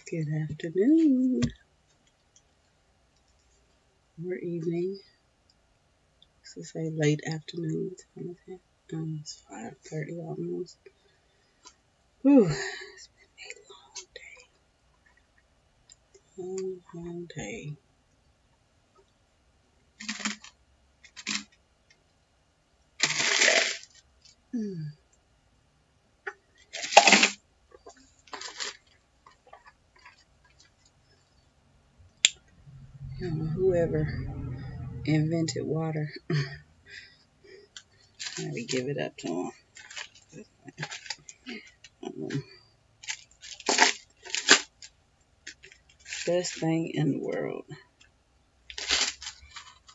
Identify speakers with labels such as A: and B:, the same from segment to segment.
A: Good afternoon or evening. So say late afternoon. It's 5:30 almost. Whew, it's been a long day. Whoever invented water, I would give it up to them. Best thing in the world.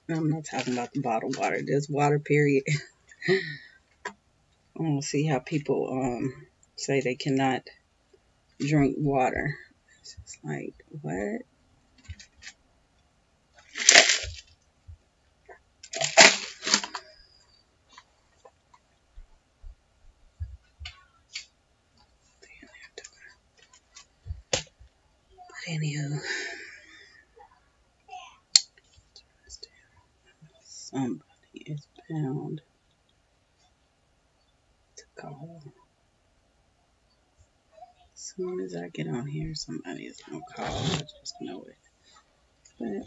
A: I'm not talking about the bottled water, just water, period. I want to see how people say they cannot drink water. It's just like, what? But anywho, somebody is bound to call. As soon as I get on here, somebody is going to call. I just know it. But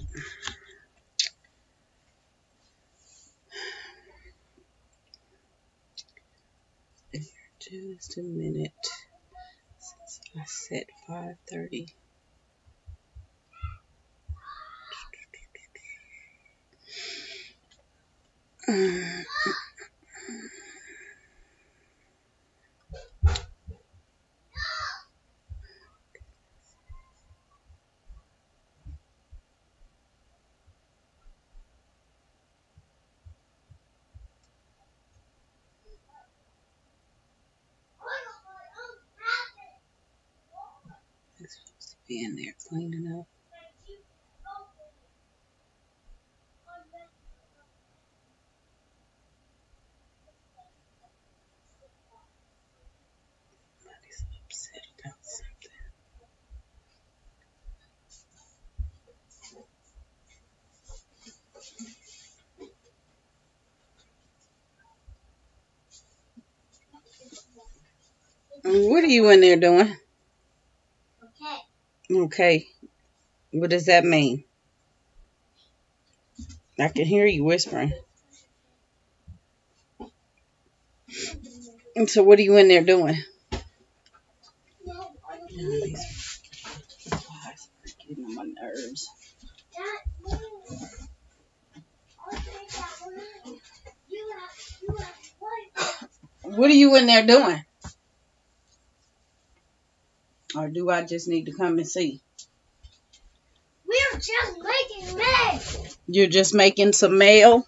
A: just a minute since I set 5:30. It's supposed to be in there cleaning up. Somebody's upset about something. What are you in there doing? Okay. What does that mean? I can hear you whispering. And so what are you in there doing? These flies are getting on my nerves. What are you in there doing? Or do I just need to come and see?
B: We're just making mail.
A: You're just making some mail?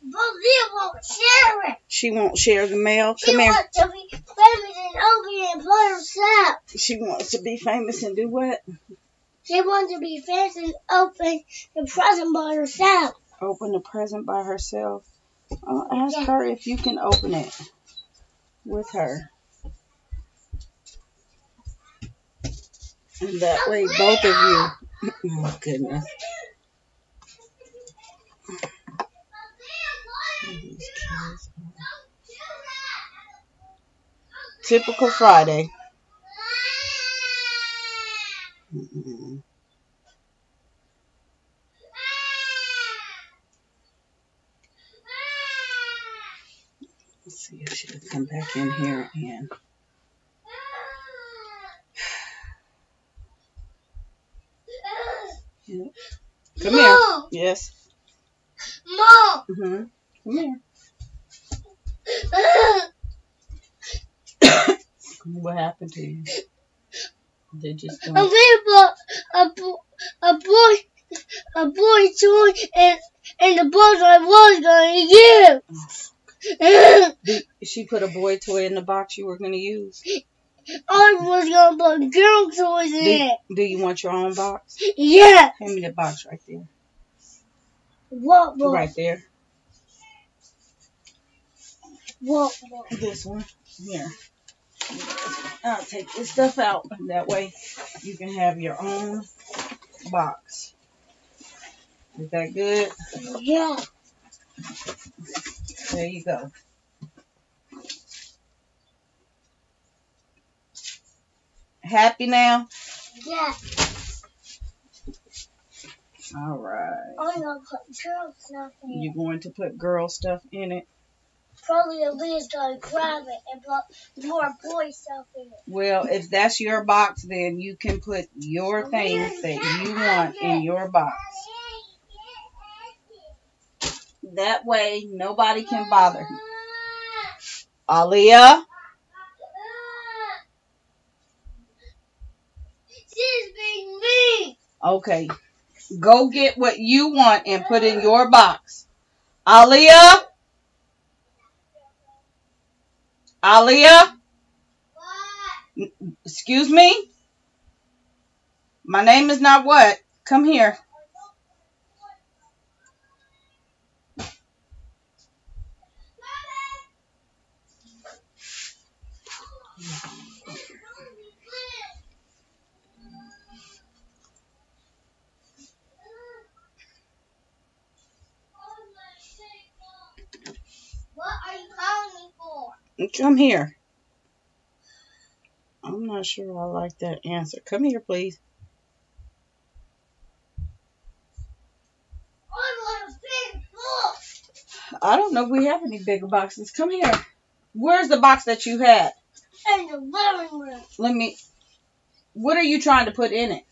B: But we won't share it.
A: She won't share the mail?
B: She
A: Come here.
B: wants to be famous and open and by herself.
A: She wants to be famous and do what?
B: She wants to be famous and open the present by herself.
A: Open the present by herself? Ask her if you can open it with her. And that way, both of you. Oh, goodness. These kids. Typical Friday. Let's see if she'll come back in here and. Yep. Come here. Yes.
B: Mom.
A: Come here. What happened to you? They just don't.
B: A boy toy and the box I was going to use.
A: She put a boy toy in the box you were going to use?
B: I was going to put girl toys in it.
A: Do you want your own box?
B: Yeah.
A: Hand me the box right there.
B: What box?
A: Right there.
B: What box?
A: This one. Here. I'll take this stuff out. That way you can have your own box. Is that good?
B: Yeah.
A: There you go. Happy now?
B: Yeah.
A: All right.
B: I'm going to put girl stuff in it.
A: You're going to put girl stuff in it?
B: Probably Aaliyah's going to grab it and put more boy stuff in it.
A: Well, if that's your box, then you can put your things that you want in your box. That way, nobody can bother you. Aaliyah?
B: She's being mean.
A: Okay. Go get what you want and put in your box. Aaliyah? Aaliyah?
B: What?
A: Excuse me? My name is not what? Come here.
B: What are you calling me for?
A: Come here. I'm not sure I like that answer. Come here, please.
B: I want a big book.
A: I don't know if we have any bigger boxes. Come here. Where's the box that you had?
B: In the living room.
A: What are you trying to put in it?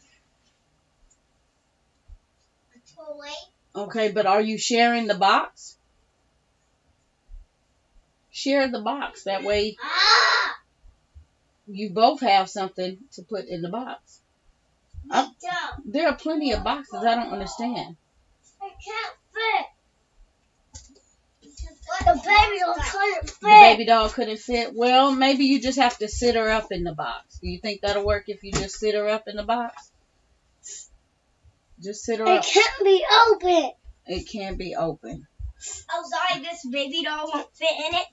B: A toy.
A: Okay, but are you sharing the box? Share the box. That way you both have something to put in the box. There are plenty of boxes. I don't understand.
B: I can't fit. The baby doll couldn't fit.
A: The baby doll couldn't fit. Well, maybe you just have to sit her up in the box. Do you think that'll work if you just sit her up in the box? Just sit her up.
B: It can't be open.
A: It can't be open.
B: Oh, sorry, this baby doll won't fit in it?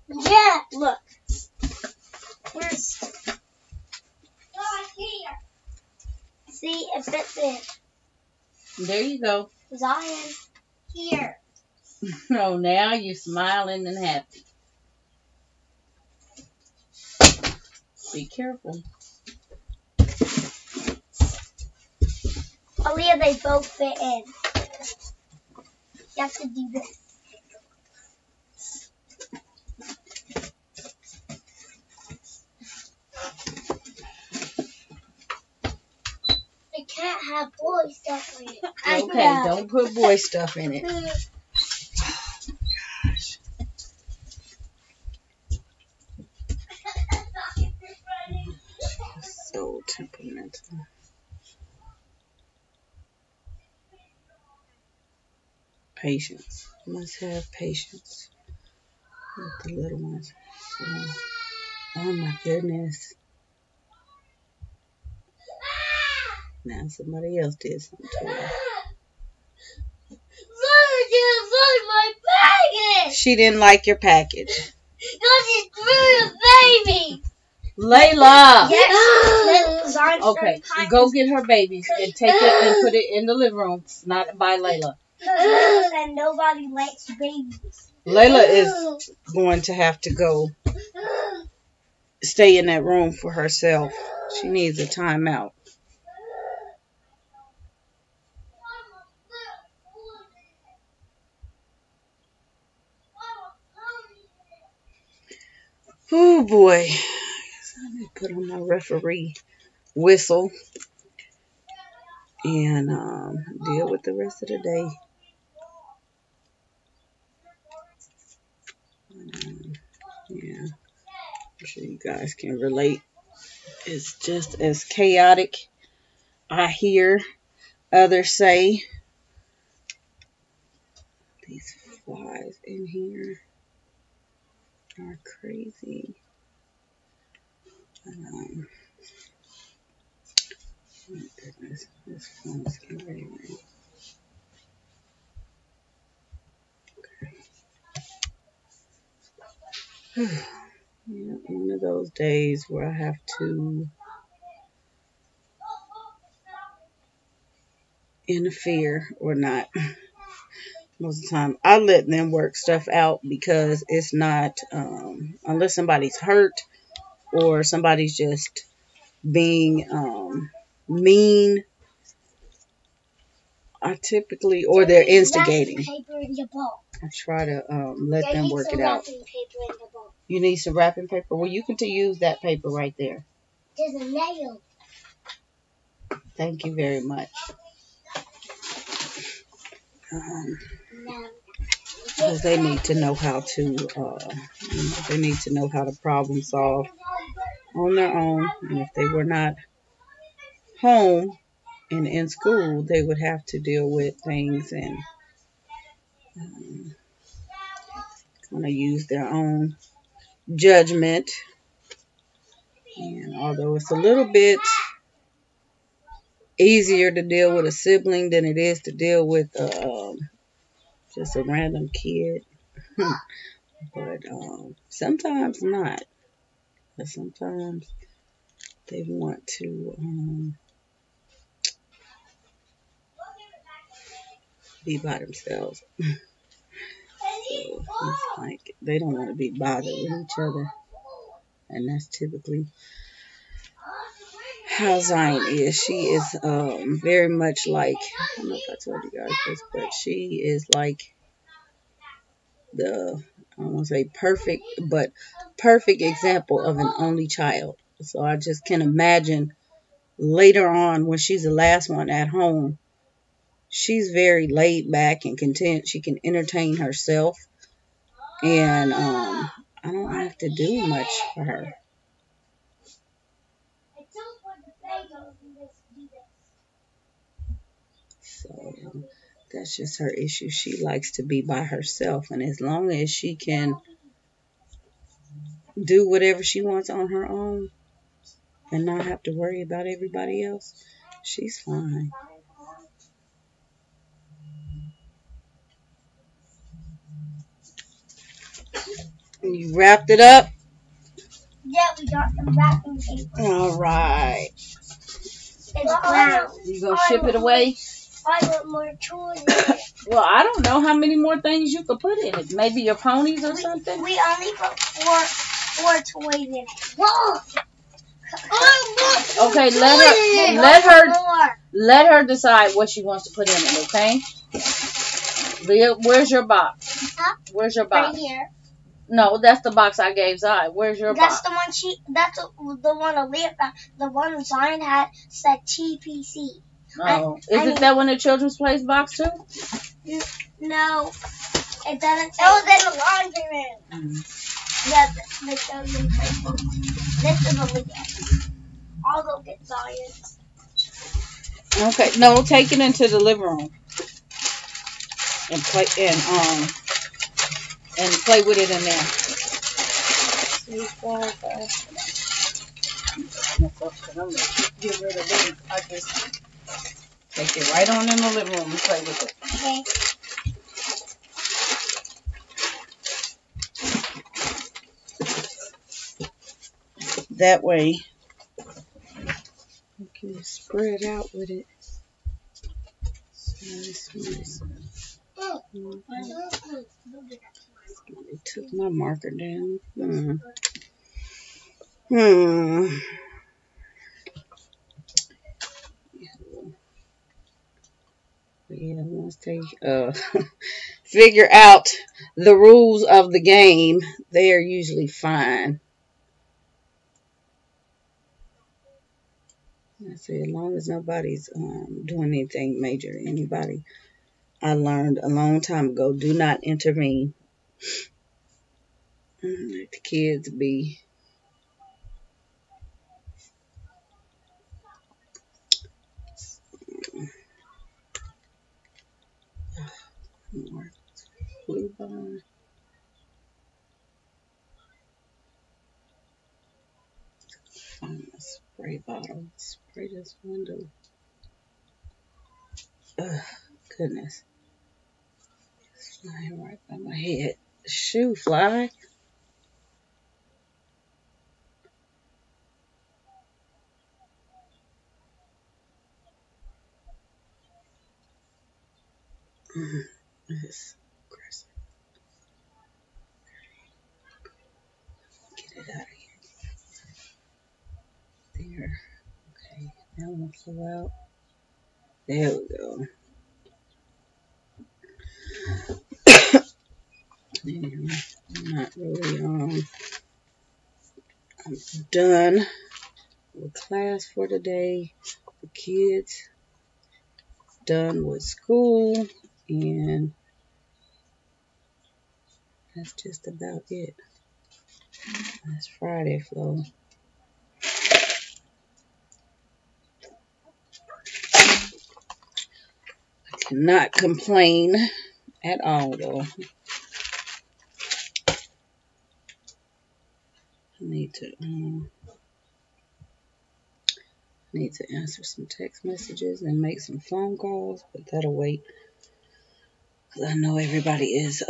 B: Yeah. Look. Where's... here. See, it fits in.
A: There you go.
B: Zion. Here.
A: Oh, now you're smiling and happy. Be careful.
B: Aaliyah, they both fit in. You have to do this. I can't have boy stuff in it.
A: Okay, don't put boy stuff in it. So temperamental. Patience. You must have patience with the little ones. So, oh my goodness. Now somebody else did something to her.
B: Mother didn't like my package.
A: She didn't like your package.
B: Because she threw the baby.
A: Layla!
B: Yes.
A: Okay, go get her babies and take it and put it in the living room, not by Layla.
B: And nobody likes babies.
A: Layla is going to have to go stay in that room for herself. She needs a timeout. Oh boy. I guess I need to put on my referee whistle and deal with the rest of the day. Yeah, I'm sure you guys can relate. It's just as chaotic. I hear others say these flies in here are crazy. Oh my goodness, this phone's getting ready to ring. Okay. Yeah, one of of those days where I have to interfere or not. Most of the time, I let them work stuff out because it's not, unless somebody's hurt or somebody's just being mean, I typically, or they're instigating. I try to let them work it out. You need some wrapping paper? Well, you can use that paper right there.
B: There's a nail.
A: Thank you very much. Because they need to know how to, they need to know how to problem solve on their own. And if they were not home and in school, they would have to deal with things and kind of use their own judgment. And although it's a little bit easier to deal with a sibling than it is to deal with just a random kid, but sometimes not. But sometimes they want to be by themselves. So it's like they don't want to be bothered with each other. And that's typically how Zion is. She is very much like, I don't know if I told you guys this, but she is like the, I don't want to say perfect, but perfect example of an only child. So I just can imagine later on when she's the last one at home, she's very laid back and content. She can entertain herself. And I don't have to do much for her. So that's just her issue. She likes to be by herself. And as long as she can do whatever she wants on her own and not have to worry about everybody else, she's fine. You wrapped it up?
B: Yeah, we got some wrapping paper.
A: All right.
B: It's brown.
A: You gonna ship it away?
B: I want more toys in it.
A: Well, I don't know how many more things you could put in it. Maybe your ponies or something?
B: We only put four toys in it. Whoa!
A: Okay, let her decide what she wants to put in it, okay? Leah, where's your box?
B: Huh?
A: Where's your box?
B: Right here.
A: No, that's the box I gave Zion. Where's your box?
B: That's the one Aaliyah found. The one Zion had said TPC.
A: Oh, is that one the children's place box too?
B: No, it doesn't say. It was in the laundry room. Yeah, the children's place box. This is Aaliyah. I'll go get Zion's.
A: Okay, no, take it into the living room and play with it in there. 3, 4, 5. Get rid of it. I just take it right on in the living room and play with it.
B: Okay.
A: That way, you can spread out with it. They took my marker down. Yeah, once they figure out the rules of the game, they are usually fine. I say, as long as nobody's doing anything major to anybody. I learned a long time ago, do not intervene. Let the kids be. More glue bond. Find a spray bottle. Spray this window. Ugh, goodness. It's flying right by my head. Shoe fly. It's aggressive. Get it out of here. There. Okay. Now I'm going to pull out. There we go. And I'm not really, I'm done with class for today. The kids done with school, and that's just about it. That's Friday, Flo. I cannot complain at all, though. I need to answer some text messages and make some phone calls, but that'll wait. Cause I know everybody is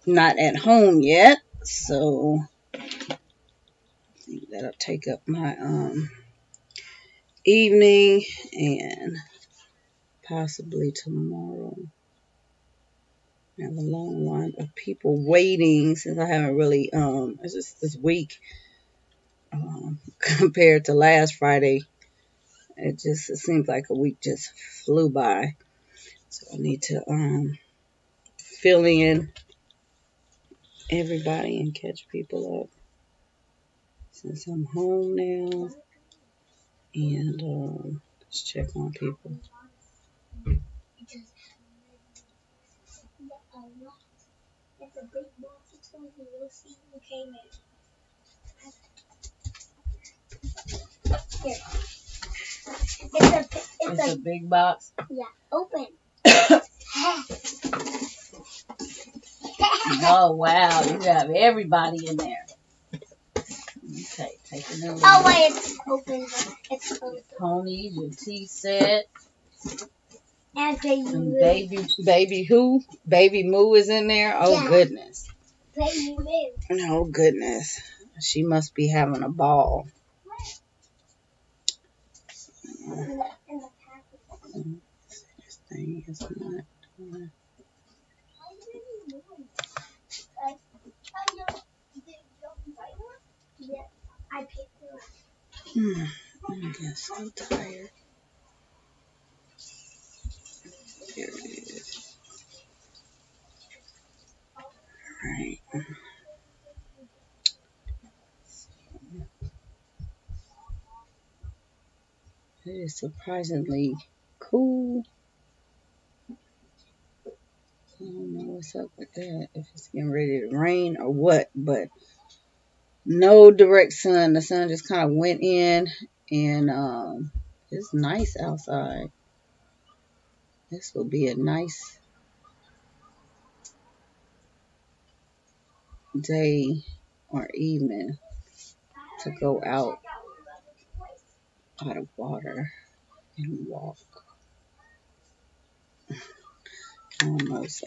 A: not at home yet, so I think that'll take up my evening and possibly tomorrow. I have a long line of people waiting since I haven't really it's just this week compared to last Friday. It seems like a week just flew by. So I need to fill in everybody and catch people up since I'm home now, and let's check on people.
B: It's a big box. It's going to go see who came in. Here. It's
A: a big box.
B: Yeah. Open.
A: Oh wow, you have everybody in there. Okay, take it in.
B: Oh wait, it's open. It's closed.
A: Ponies, your tea set.
B: And
A: baby who? Baby Moo is in there? Oh, yeah. Goodness.
B: Baby Moo.
A: Oh, goodness. She must be having a ball. This thing is not...
B: I picked it up.
A: I'm getting so tired. There it is. Alright. It is surprisingly cool. I don't know what's up with that. If it's getting ready to rain or what, but no direct sun. The sun just kind of went in, and it's nice outside. This will be a nice day or evening to go out of water and walk. Almost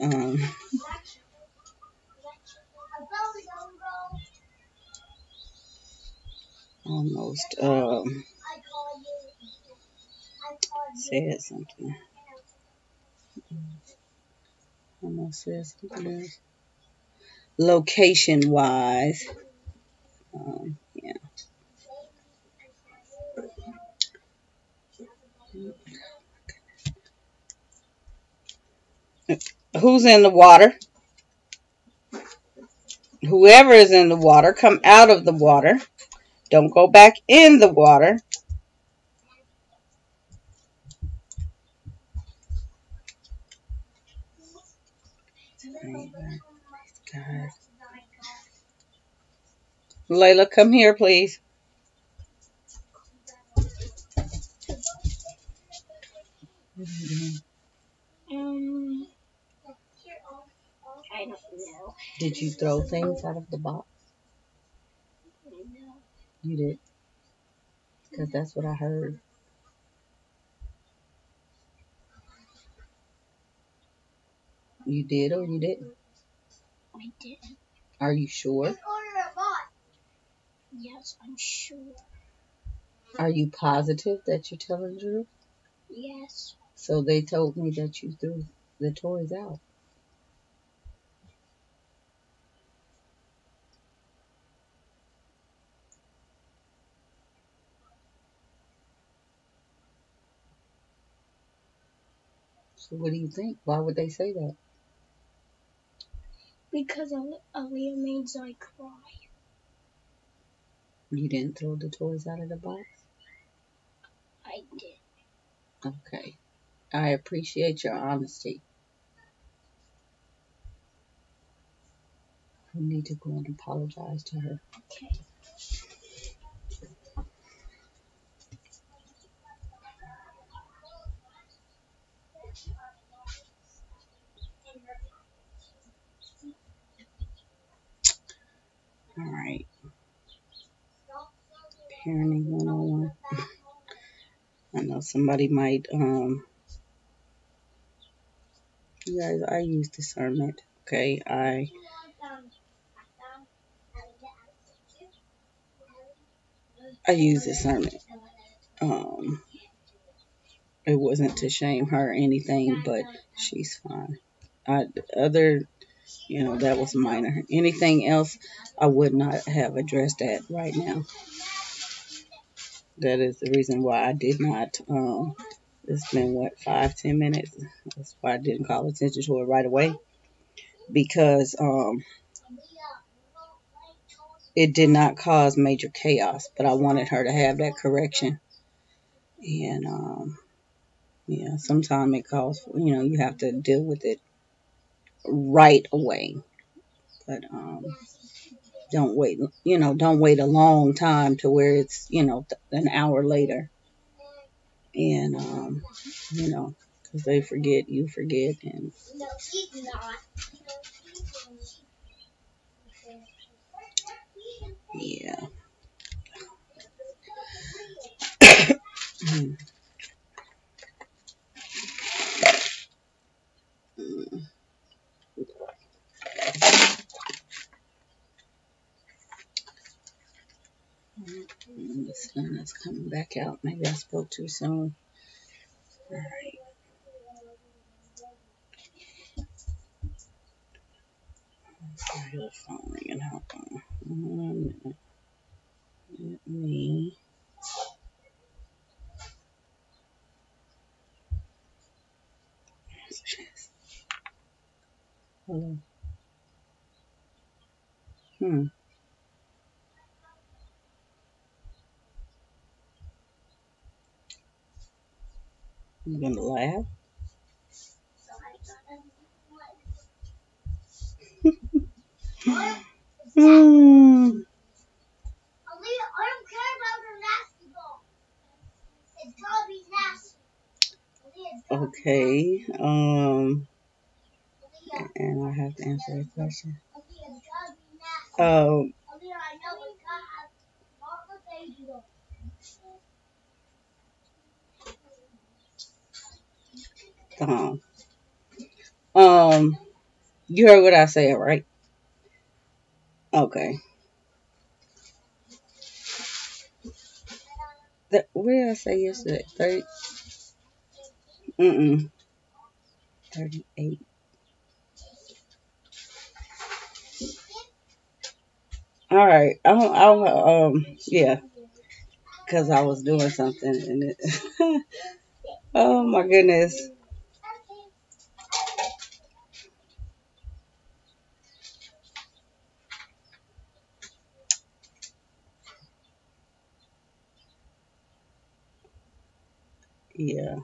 A: said something. Almost said something else. Location wise, yeah. Who's in the water? Whoever is in the water, come out of the water. Don't go back in the water. God. Layla, come here, please.
B: I don't know.
A: Did you throw things out of the box?
B: No.
A: You did? Because that's what I heard. You did or you didn't?
B: I didn't.
A: Are you sure?
B: Yes, I'm sure.
A: Are you positive that you're telling the truth?
B: Yes.
A: So they told me that you threw the toys out. So what do you think? Why would they say that?
B: Because Aaliyah made Zoe cry.
A: You didn't throw the toys out of the box?
B: I did.
A: Okay. I appreciate your honesty. You need to go and apologize to her.
B: Okay.
A: All right. Parenting 101. I know somebody might, you guys, I use discernment. Okay. I use discernment. It wasn't to shame her or anything, but she's fine. That was minor. Anything else, I would not have addressed that right now. That is the reason why I did not. It's been 5-10 minutes. That's why I didn't call attention to it right away, because it did not cause major chaos. But I wanted her to have that correction, and yeah, sometimes it calls. You have to deal with it right away. But don't wait. Don't wait a long time to where it's an hour later, and because they forget, you forget, and
B: No, he's not.
A: yeah. The sun is coming back out. Maybe I spoke too soon. All right. Sorry, the phone ringing. Hold on. 1 minute. Let me. Hello. I'm gonna laugh. Hmm.
B: I don't care about her nasty ball. It's gotta be nasty.
A: Okay. And I have to answer a question. Um. You heard what I said, right? Okay. What did I say yesterday? 30. 38. All right. Yeah, because I was doing something and it. Oh my goodness. Yeah.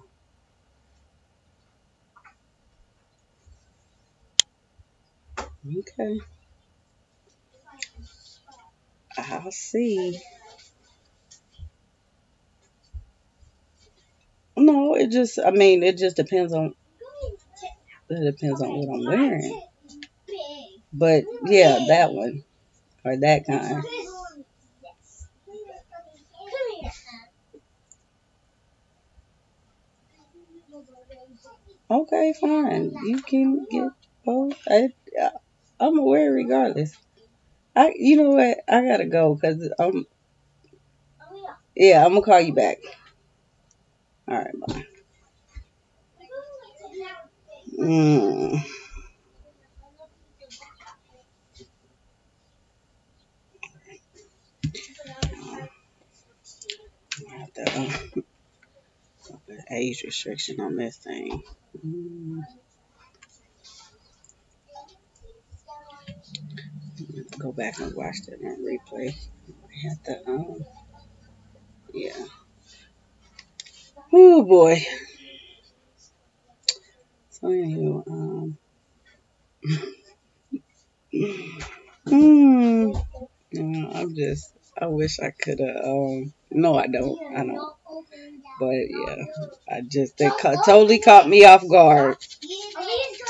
A: Okay. I'll see. No, it just depends on. It depends on what I'm wearing. But yeah, that one or that kind. Okay, fine. You can get both. I'm gonna wear it regardless. You know what? I gotta go because Yeah, I'm gonna call you back. All right, bye. Mm. The age restriction on this thing. Go back and watch that on replay. I have to, yeah. Oh boy. So anyway, I wish I could have, no I don't. But yeah, they totally caught me off guard.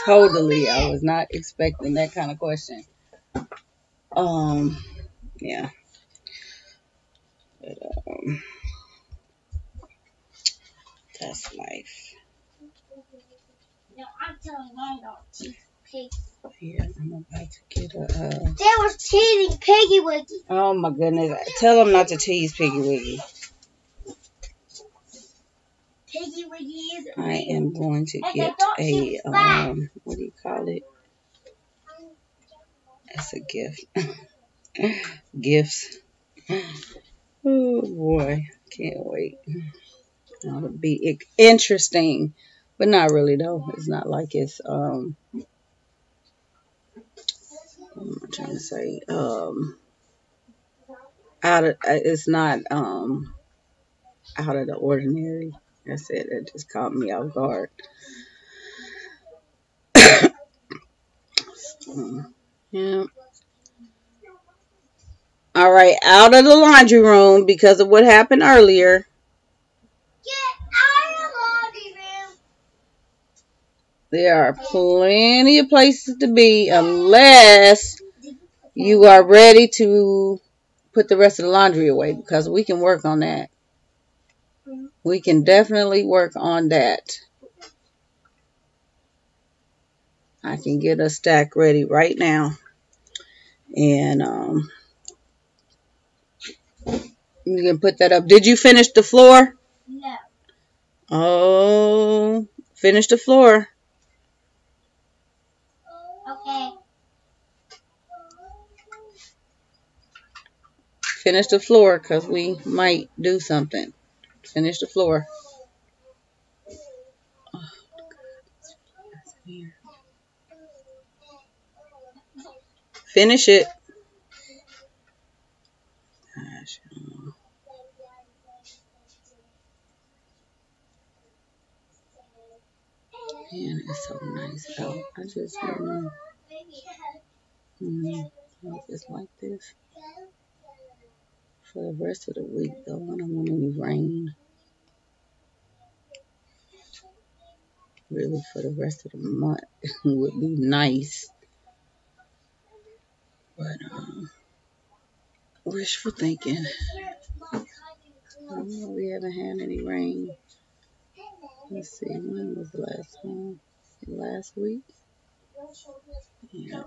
A: Totally, I was not expecting that kind of question. Yeah. But, that's life.
B: No, I'm telling my dog cheese pig.
A: Yeah, I'm about to get a.
B: They were teasing Piggy Wiggy.
A: Oh my goodness! Tell them not to tease Piggy Wiggy.
B: Piggy Wiggy is.
A: I am going to get a what do you call it? It's a gift. Gifts. Oh boy, can't wait. It'll be interesting, but not really though. It's not like it's what am I trying to say? It's not out of the ordinary. I said it just caught me off guard. Yeah. All right, out of the laundry room because of what happened earlier.
B: Get out of the laundry room.
A: There are plenty of places to be unless you are ready to put the rest of the laundry away, because we can work on that. We can definitely work on that. I can get a stack ready right now. And you can put that up. Did you finish the floor?
B: No.
A: Oh, finish the floor.
B: Okay.
A: Finish the floor because we might do something. Finish the floor. Finish it. Gosh. Man, it's so nice out. I just just like this. For the rest of the week, though, I don't want any rain. Really, for the rest of the month would be nice. But, wishful thinking. We haven't had any rain. Let's see, when was the last one? Last week? Yeah.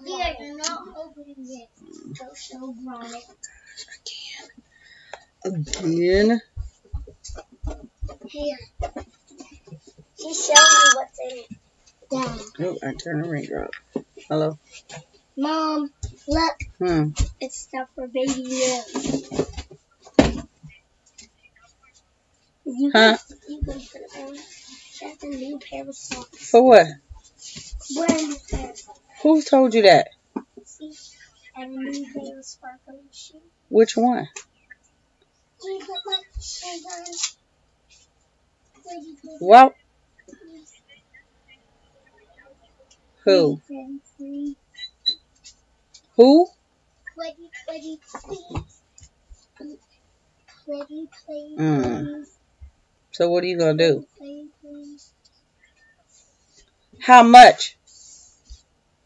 B: You're not opening it. Don't show Ron it.
A: Again.
B: Here. She's showing me what's in it. Dad.
A: Oh, I turned the ringer up. Hello?
B: Mom, look. It's stuff for baby milk. You can put it on. She has a new pair of socks.
A: For what?
B: Brand new pair.
A: Who told you that?
B: See? I have a new pair of sparkling shoes.
A: Which one?
B: Can you put my shoes on?
A: Well. Who? Who?
B: Pretty, please. Pretty, please.
A: So what are you going to do?
B: Please.
A: How much?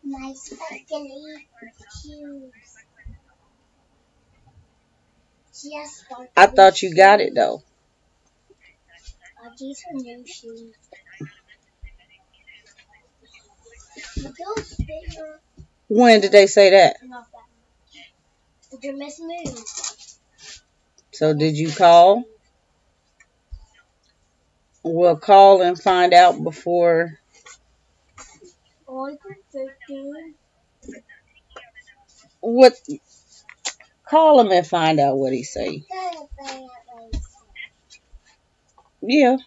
B: My sparkly shoes. Just sparkly.
A: I thought you got it, though.
B: These are new shoes.
A: When did they say that?
B: Not that much. They're mismoved.
A: So did you call? We'll call and find out before What? Call him and find out what he say. Yeah.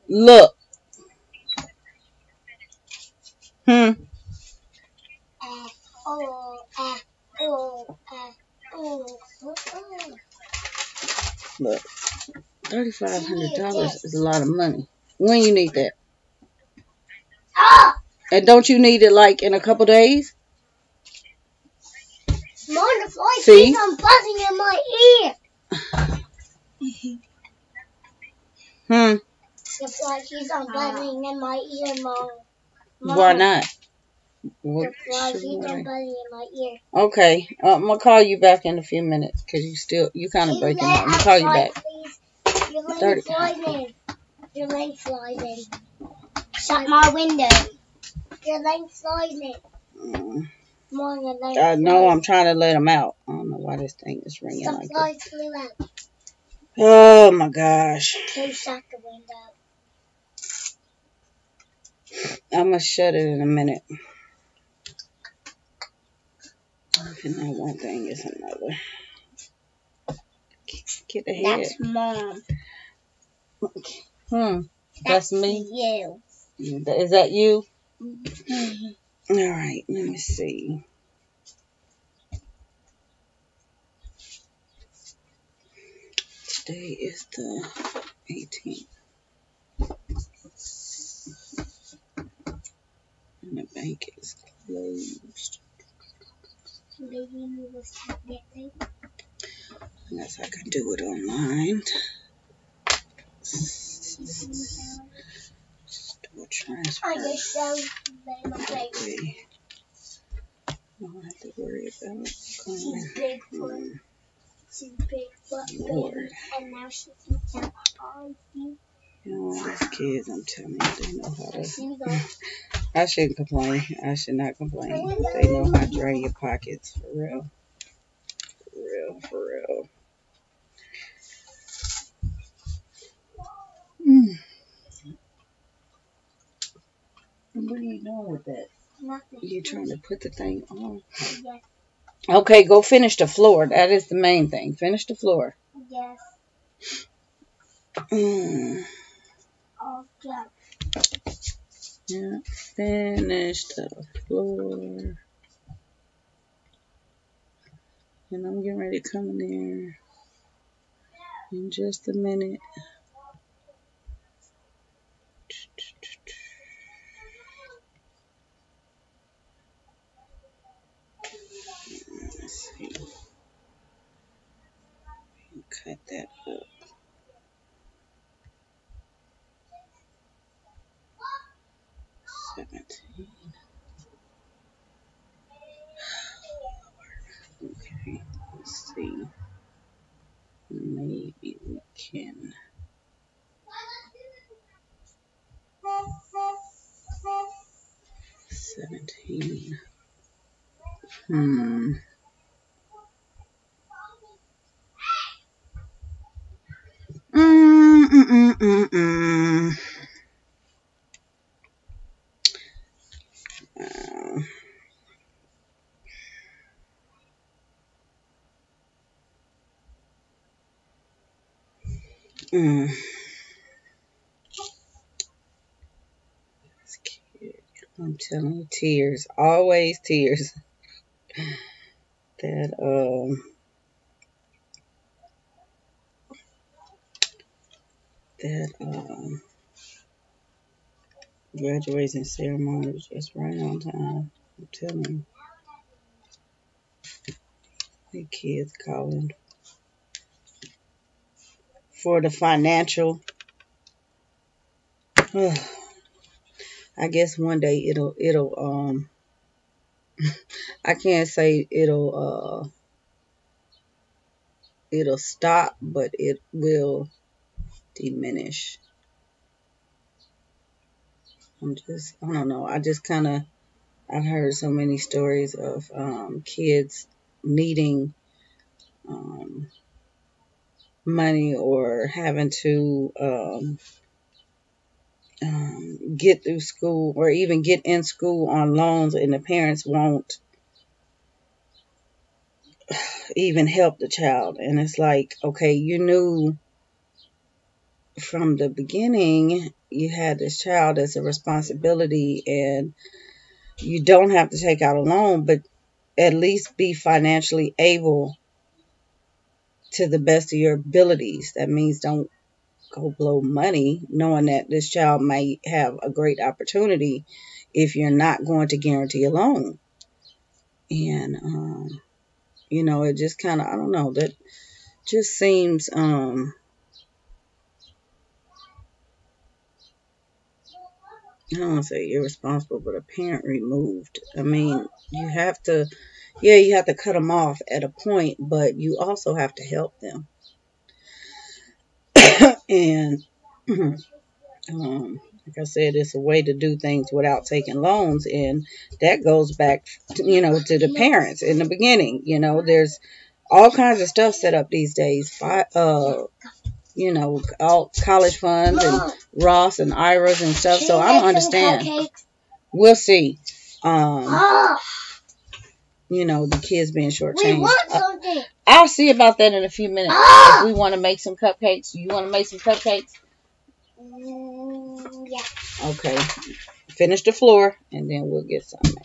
A: Look. Look. $3,500 is a lot of money. When you need that? And don't you need it like in a couple days?
B: Mom, the fly keeps on buzzing in my ear. The fly keeps on buzzing in my ear, Mom.
A: Why not?
B: The fly keeps on buzzing in my ear.
A: Okay, I'm gonna call you back in a few minutes because you kind of breaking up. I'm gonna call you back.
B: Please. Your leg's sliding. Shut my window. Your leg's sliding.
A: I know I'm trying to let him out. I don't know why this thing is ringing
B: Some
A: like
B: flies flew out.
A: that. Oh my gosh.
B: Who shut the window?
A: I'm gonna shut it in a minute. Okay, now one thing is another. Get ahead.
B: That's Mom.
A: That's me?
B: You.
A: Is that you? Mm-hmm. All right, let me see. Today is the 18th. And the bank is closed. Unless I can do it online. Just do a transfer.
B: I just showed them
A: Okay. I don't have to worry about going.
B: She's Bigfoot,
A: Lord.
B: and now she can count all you.
A: You know, these kids, I'm telling you, they know how to. I shouldn't complain. I should not complain. They know how to drain your pockets, for real. For real, for real. What are you doing with that?
B: Nothing.
A: You trying to put the thing on?
B: Yes.
A: Okay, go finish the floor. That is the main thing. Finish the floor.
B: Yes.
A: Okay. Yeah, finish the floor. And I'm getting ready to come in there in just a minute. Let's see. Cut that up. $17. Okay, let's see. Maybe we can. $17. I'm telling you, tears, always tears. That graduation ceremony was just right on time. I'm telling you, the kids calling for the financial. I guess one day it'll I can't say it'll stop, but it will diminish. I don't know. I've heard so many stories of kids needing money or having to get through school or even get in school on loans, and the parents won't even help the child. And it's like, okay, you knew from the beginning you had this child as a responsibility, and you don't have to take out a loan, but at least be financially able to the best of your abilities. That means don't go blow money knowing that this child might have a great opportunity if you're not going to guarantee a loan. And you know, it just kind of, I don't know, that just seems I don't want to say irresponsible, but a parent removed. I mean, you have to, yeah, you have to cut them off at a point, but you also have to help them. And like I said, it's a way to do things without taking loans, and that goes back, to, you know, to the parents in the beginning. You know, there's all kinds of stuff set up these days. You know, all college funds and Ross and IRAs and stuff. So I don't understand. We'll see. You know, the kids being shortchanged.
B: We want something.
A: I'll see about that in a few minutes. If we want to make some cupcakes. You want to make some cupcakes?
B: Yeah.
A: Okay. Finish the floor, and then we'll get some made.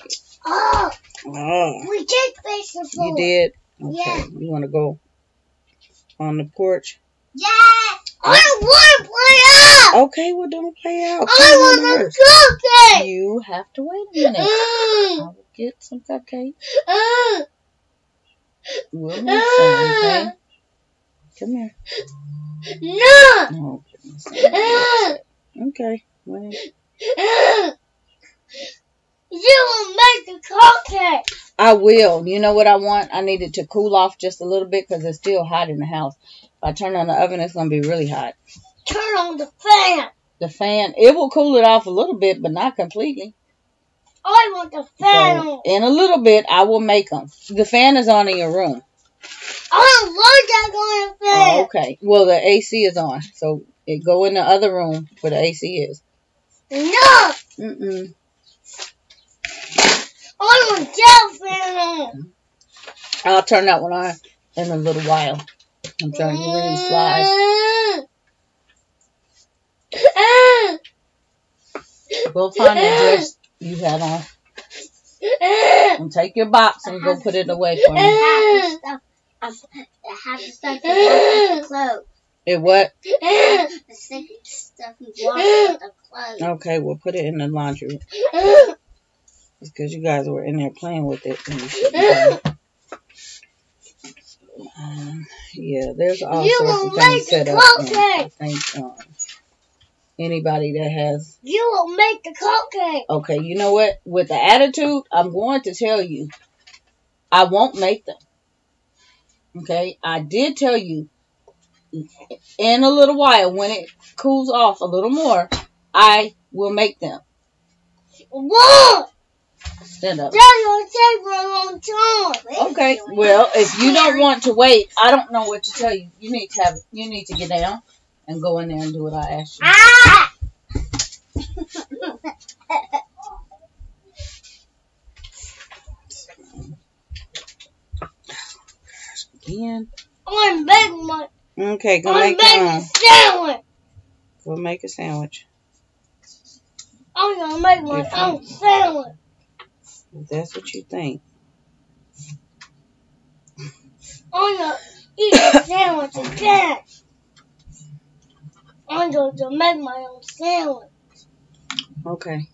B: We did finish the floor.
A: You did? Okay.
B: Yeah.
A: You want to go on the porch?
B: Yes. I don't want to play out.
A: Okay, well, don't play out.
B: I want a cupcake.
A: You have to wait a minute. I will get some cupcakes. We'll make some, okay? Come here.
B: No.
A: Oh, goodness. Okay. Well.
B: You will make the cupcake.
A: I will. You know what I want? I need it to cool off just a little bit because it's still hot in the house. If I turn on the oven, it's going to be really hot.
B: Turn on the fan.
A: The fan, it will cool it off a little bit, but not completely.
B: I want the fan on.
A: In a little bit, I will make them. The fan is on in your room.
B: I don't like that going to fan.
A: Oh, okay. Well, the AC is on, so it go in the other room where the AC is.
B: No.
A: Mm-mm.
B: I want that fan on.
A: I'll turn that one on in a little while. I'm trying to get rid of these flies. Go find the dress you had on. And take your box and go put it away for me.
B: I have the stuff you wash with the clothes.
A: It what?
B: The sticky stuff you wash with the clothes.
A: Okay, we'll put it in the laundry. It's because you guys were in there playing with it. And you shouldn't have. Yeah, there's all sorts of things set up. I think anybody that has...
B: You will make the cupcake.
A: Okay, you know what? With the attitude, I'm going to tell you, I won't make them. Okay? I did tell you, in a little while, when it cools off a little more, I will make them.
B: What?
A: Stand up.
B: That's going to take a long time.
A: Okay, well, if you don't want to wait, I don't know what to tell you. You need to get down and go in there and do what I asked you.
B: Ah!
A: Again.
B: I'm making my...
A: Okay, go
B: I'm
A: make
B: making a sandwich.
A: Go make a sandwich.
B: I'm going to make my own sandwich.
A: If that's what you think.
B: I'm going to eat a sandwich again. I'm going to make my own sandwich.
A: Okay.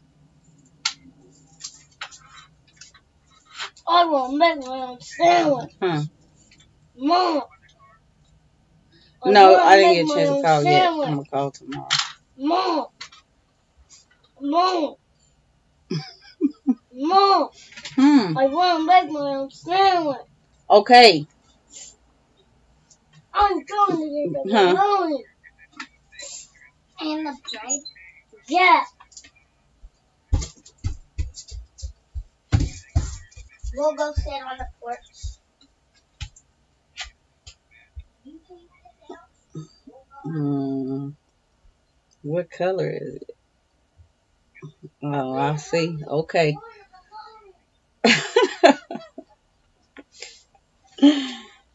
B: I will make my own sandwich. Mom.
A: No, I didn't get a chance to call yet. I'm going to call tomorrow.
B: Mom. Mom. Mom. I want to make my own sandwich.
A: Okay.
B: I'm going to get the bologna. And the bread? Yeah. We'll go sit on the porch.
A: What color is it? Oh, I see. Okay.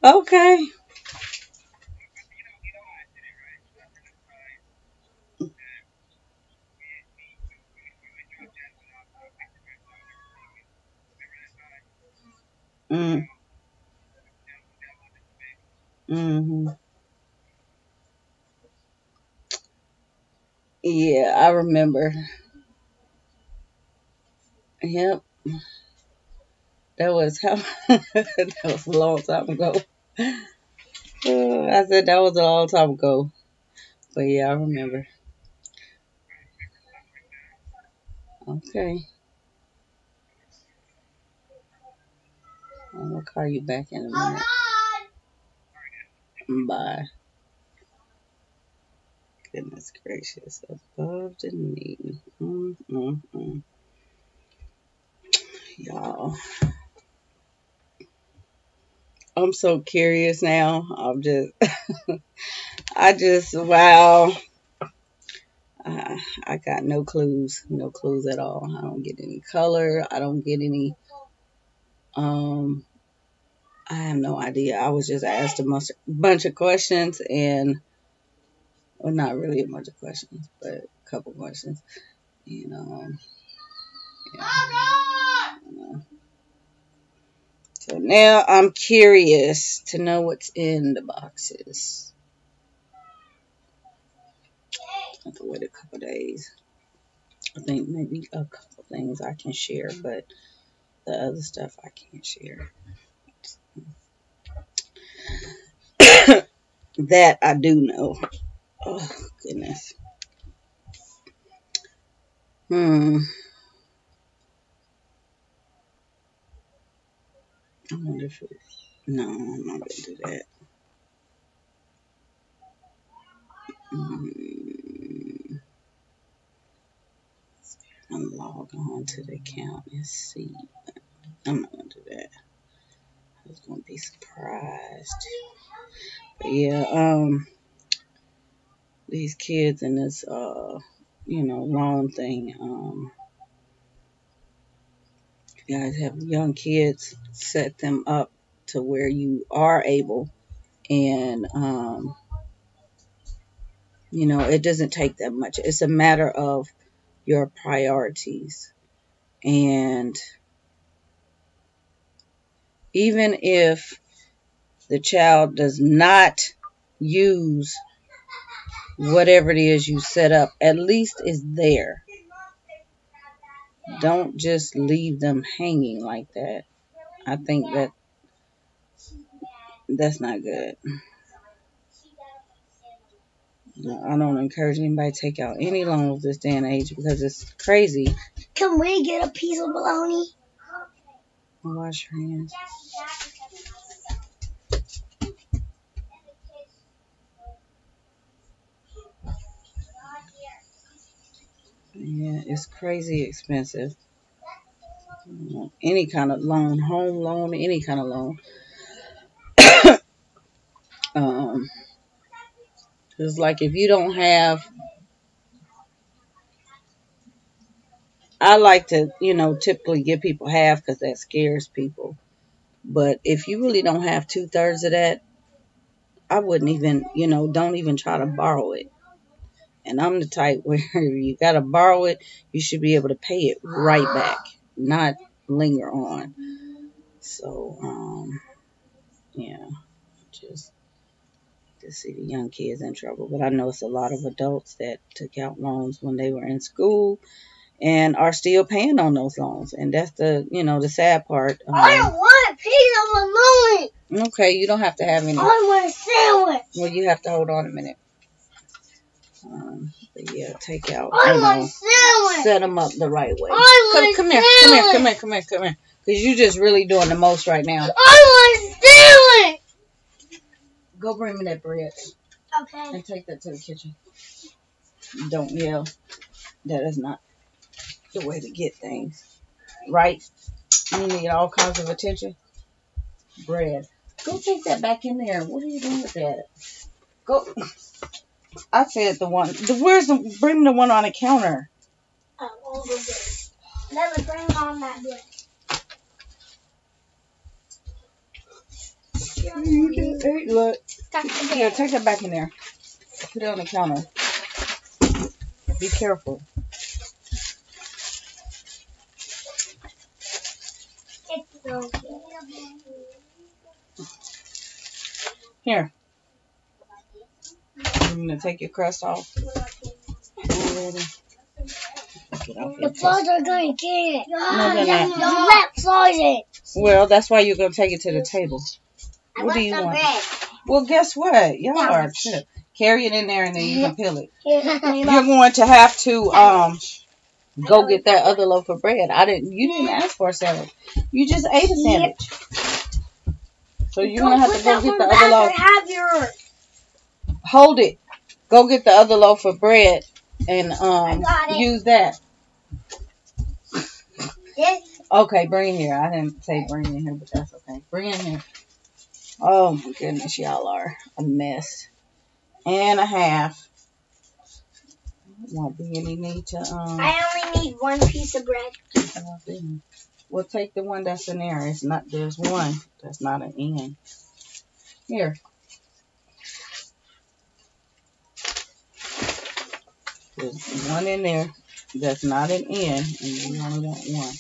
A: Okay. Mm. Mm-hmm. Yeah, I remember. Yep. That was how that was a long time ago. I said that was a long time ago. But yeah, I remember. Okay. I'm gonna call you back in a minute. Bye. Goodness gracious. Above the knee. Y'all. I'm so curious now. Wow. I got no clues. No clues at all. I don't get any color. I don't get any, um, I have no idea. I was just asked a bunch of questions and, well, not really a bunch of questions, but a couple questions. You know, yeah. So now I'm curious to know what's in the boxes. I have to wait a couple days. I think maybe a couple things I can share, but the other stuff I can't share. That I do know. Oh, goodness. I wonder if it's... No, I'm not going to do that. I'm log on to the account and see. I'm not going to do that. I was going to be surprised. But yeah, these kids in this, loan thing, if you guys have young kids, set them up to where you are able, and, it doesn't take that much. It's a matter of your priorities. And even if the child does not use whatever it is you set up, at least it's there. Don't just leave them hanging like that. I think that's not good. I don't encourage anybody to take out any loans this day and age because it's crazy.
B: Can we get a piece of bologna?
A: Wash your hands. Yeah, it's crazy expensive. Any kind of loan, home loan, any kind of loan. It's like if you don't have, I like to, typically give people half because that scares people. But if you really don't have 2/3 of that, I wouldn't even, don't even try to borrow it. And I'm the type where you got to borrow it, you should be able to pay it right back, not linger on. So, yeah, just to see the young kids in trouble. But I know it's a lot of adults that took out loans when they were in school and are still paying on those loans. And that's the sad part.
B: I don't want a piece of bologna.
A: Okay, you don't have to have any.
B: I want a sandwich.
A: Well, you have to hold on a minute. But yeah, take out.
B: I want a sandwich.
A: Set them up the right way.
B: Come
A: here. Because you're just really doing the most right now.
B: I want a sandwich.
A: Go bring me that bread.
B: Okay.
A: And take that to the kitchen. Don't yell. That is not the way to get things. Right? You need all kinds of attention. Bread. Go take that back in there. What are you doing with that? Go. I said the one. Bring the one on the counter.
B: Oh, all the good. Let me bring on that bread.
A: You just ate, look. Here, take that back in there. Put it on the counter. Be careful.
B: It's okay.
A: Here. I'm going to take your crust off.
B: The flies are going to get it.
A: No, they're not.
B: Don't let flies in.
A: Well, that's why you're going to take it to the table. What do you want?
B: Bread.
A: Well, guess what? Y'all are shit. Carry it in there and then you can peel it. You're going to have to go get that other loaf of bread. You didn't ask for a sandwich. You just ate a sandwich. So you're going to have to go get the other loaf.
B: Have yours.
A: Hold it. Go get the other loaf of bread and use that.
B: Yes.
A: Okay, bring it here. I didn't say bring it here, but that's okay. Bring it here. Oh my goodness, y'all are a mess. And a half. Won't be any need to
B: I only need one piece of bread.
A: We'll take the one that's in there. There's one that's not an N. Here. There's one in there that's not an N, and you only want one.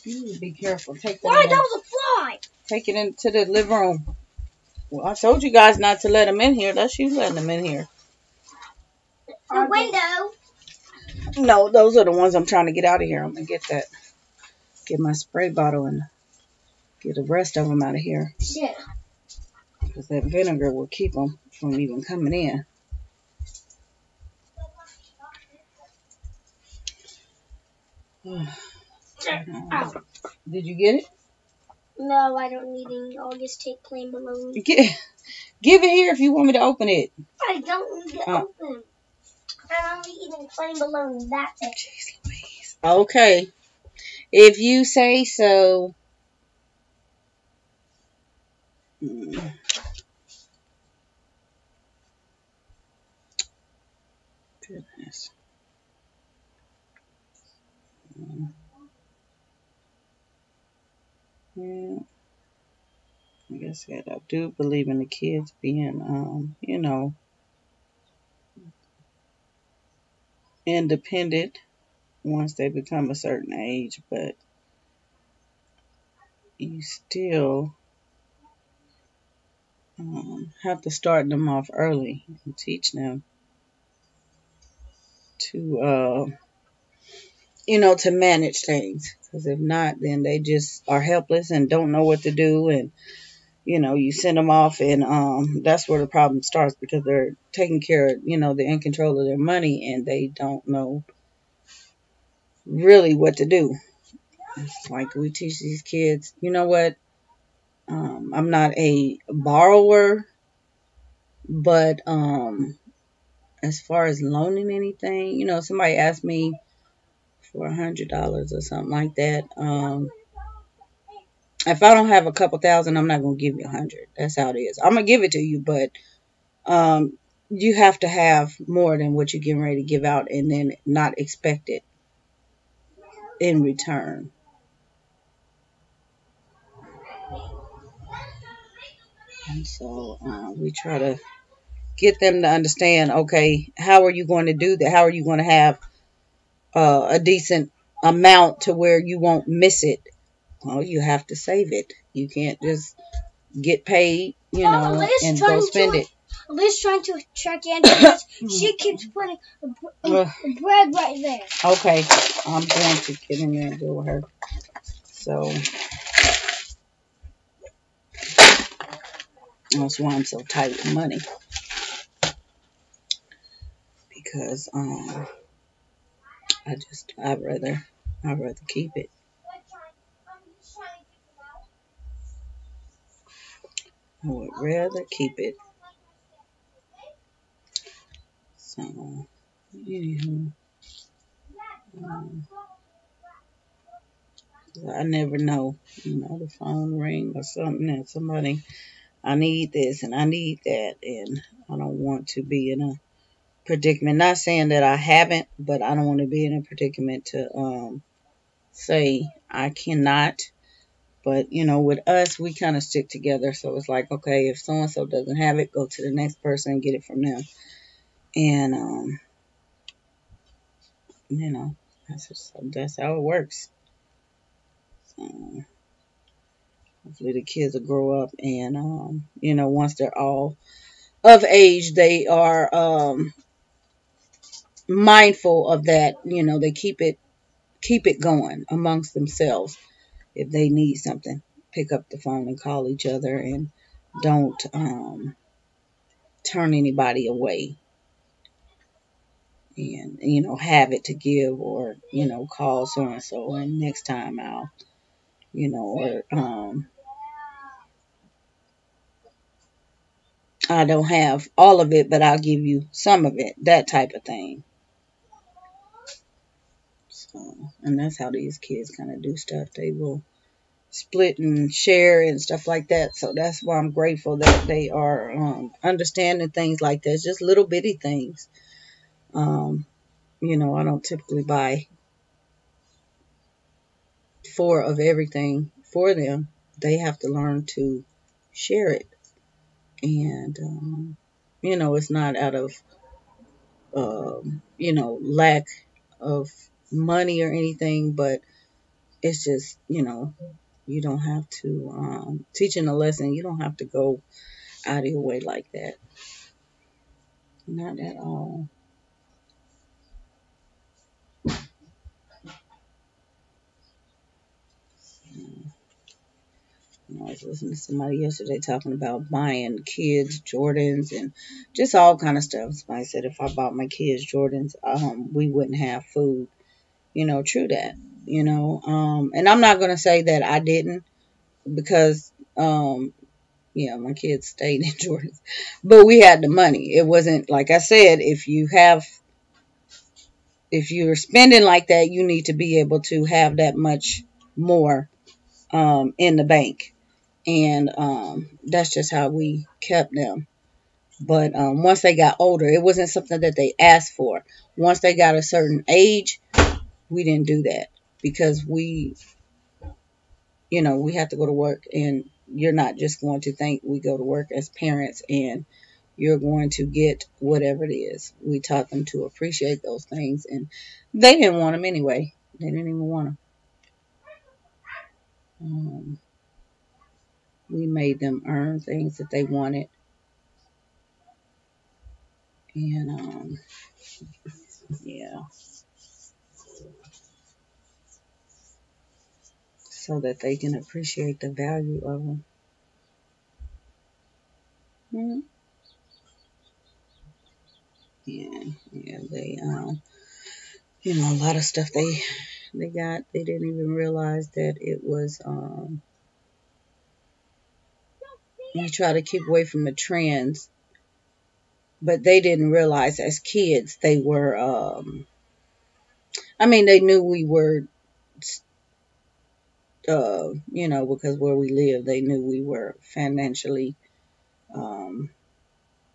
A: You need to be careful. Take that.
B: Why that was a fly?
A: Take it into the living room. Well, I told you guys not to let them in here. That's you letting them in here.
B: The window.
A: No, those are the ones I'm trying to get out of here. I'm going to get that. Get my spray bottle and get the rest of them out of here.
B: Shit.
A: Because that vinegar will keep them from even coming in. Did you get it?
B: No, I don't need any. I'll just take plain balloons.
A: Give it here if you want me to open it.
B: I don't need to open. I'm only eating plain balloons. That's it.
A: Jeez Louise. Okay. If you say so. Goodness. Yeah. Like I said, I do believe in the kids being, independent once they become a certain age, but you still have to start them off early and teach them to, to manage things. Because if not, then they just are helpless and don't know what to do. And, you send them off and that's where the problem starts because they're taking care of, they're in control of their money and they don't know really what to do. It's like we teach these kids, you know what? I'm not a borrower, but as far as loaning anything, somebody asked me for $100 or something like that. If I don't have a couple thousand, I'm not gonna give you $100. That's how it is. I'm gonna give it to you, but you have to have more than what you're getting ready to give out, and then not expect it in return. And so we try to get them to understand, okay, how are you going to do that? How are you going to have a decent amount to where you won't miss it? Well, you have to save it. You can't just get paid, and go spend it.
B: Liz trying to track Andrew. She keeps putting the bread right there.
A: Okay, I'm going to get in there and deal with her. So that's why I'm so tight with money. Because I'd rather keep it. I would rather keep it. So, I never know, the phone ring or something and somebody I need this and I need that, and I don't want to be in a predicament. Not saying that I haven't, but I don't want to be in a predicament to say I cannot. But with us, we kind of stick together. So it's like, okay, if so and so doesn't have it, go to the next person and get it from them. And that's how it works. So hopefully the kids will grow up, and once they're all of age, they are mindful of that. They keep it going amongst themselves. If they need something, pick up the phone and call each other, and don't turn anybody away. And have it to give, or call so and so, and next time I'll or I don't have all of it, but I'll give you some of it, that type of thing. So, and that's how these kids kind of do stuff. They will split and share and stuff like that. So that's why I'm grateful that they are understanding things like that. Just little bitty things. I don't typically buy 4 of everything for them. They have to learn to share it. And, it's not out of, lack of money or anything, but it's just, you don't have to, teaching a lesson, you don't have to go out of your way like that. Not at all. I was listening to somebody yesterday talking about buying kids Jordans and just all kind of stuff. Somebody said if I bought my kids Jordans, we wouldn't have food. True that. And I'm not gonna say that I didn't, because my kids stayed in Jordans, but we had the money. It wasn't like I said. If you're spending like that, you need to be able to have that much more in the bank. And that's just how we kept them. But once they got older, it wasn't something that they asked for. Once they got a certain age, we didn't do that, because we have to go to work, and you're not just going to think we go to work as parents and you're going to get whatever it is. We taught them to appreciate those things, and they didn't want them anyway. They didn't even want them. We made them earn things that they wanted. And yeah, so that they can appreciate the value of them. Mm-hmm. Yeah, they a lot of stuff they got, they didn't even realize that it was you try to keep away from the trends, but they didn't realize as kids they were they knew we were because where we live, they knew we were financially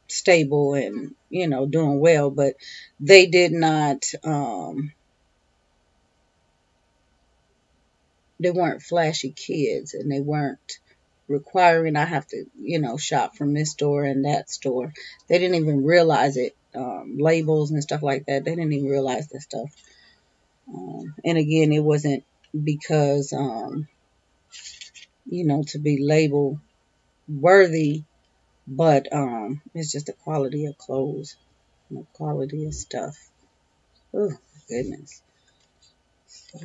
A: stable and doing well, but they did not they weren't flashy kids, and they weren't requiring I have to shop from this store and that store. They didn't even realize it. Labels and stuff like that, they didn't even realize that stuff. And again, it wasn't because to be labeled worthy, but it's just the quality of clothes and the quality of stuff. Oh goodness. So,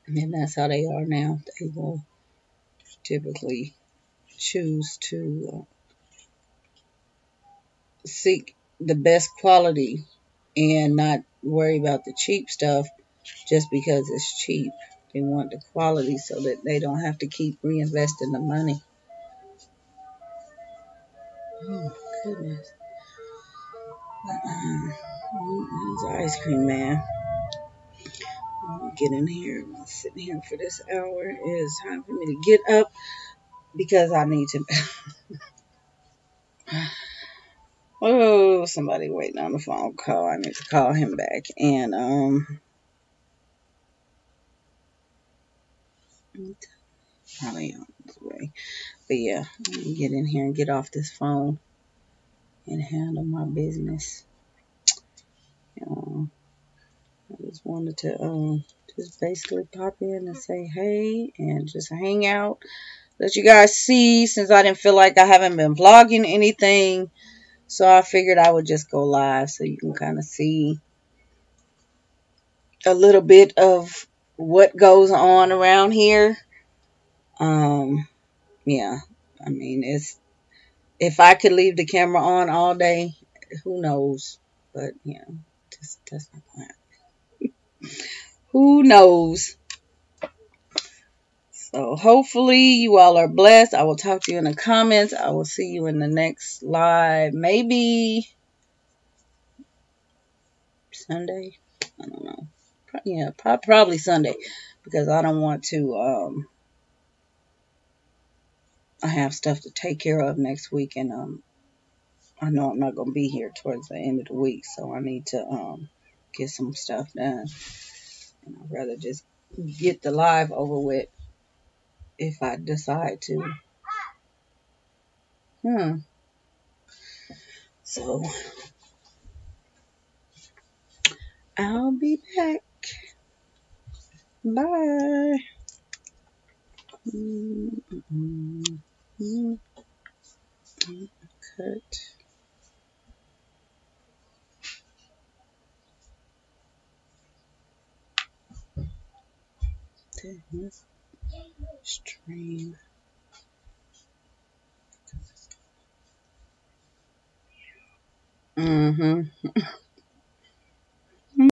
A: and that's how they are now. They will typically choose to seek the best quality and not worry about the cheap stuff just because it's cheap. They want the quality so that they don't have to keep reinvesting the money. Oh, goodness. There's the ice cream man. Get in here. I'm sitting here for this hour. It is time for me to get up, because I need to. Oh, somebody waiting on the phone call. I need to call him back. And probably on his way. But yeah, let me get in here and get off this phone and handle my business. I just wanted to just basically pop in and say hey and just hang out. Let you guys see, since I didn't feel like I haven't been vlogging anything. So I figured I would just go live so you can kind of see a little bit of what goes on around here. Yeah, I mean, if I could leave the camera on all day, who knows? But yeah, that's not gonna happen. Who knows? So hopefully you all are blessed. I will talk to you in the comments. I will see you in the next live, maybe Sunday. I don't know. Yeah, probably Sunday, because I don't want to. I have stuff to take care of next week, and I know I'm not gonna be here towards the end of the week, so I need to get some stuff done. And I'd rather just get the live over with if I decide to. So I'll be back. Bye. Cut. Stream.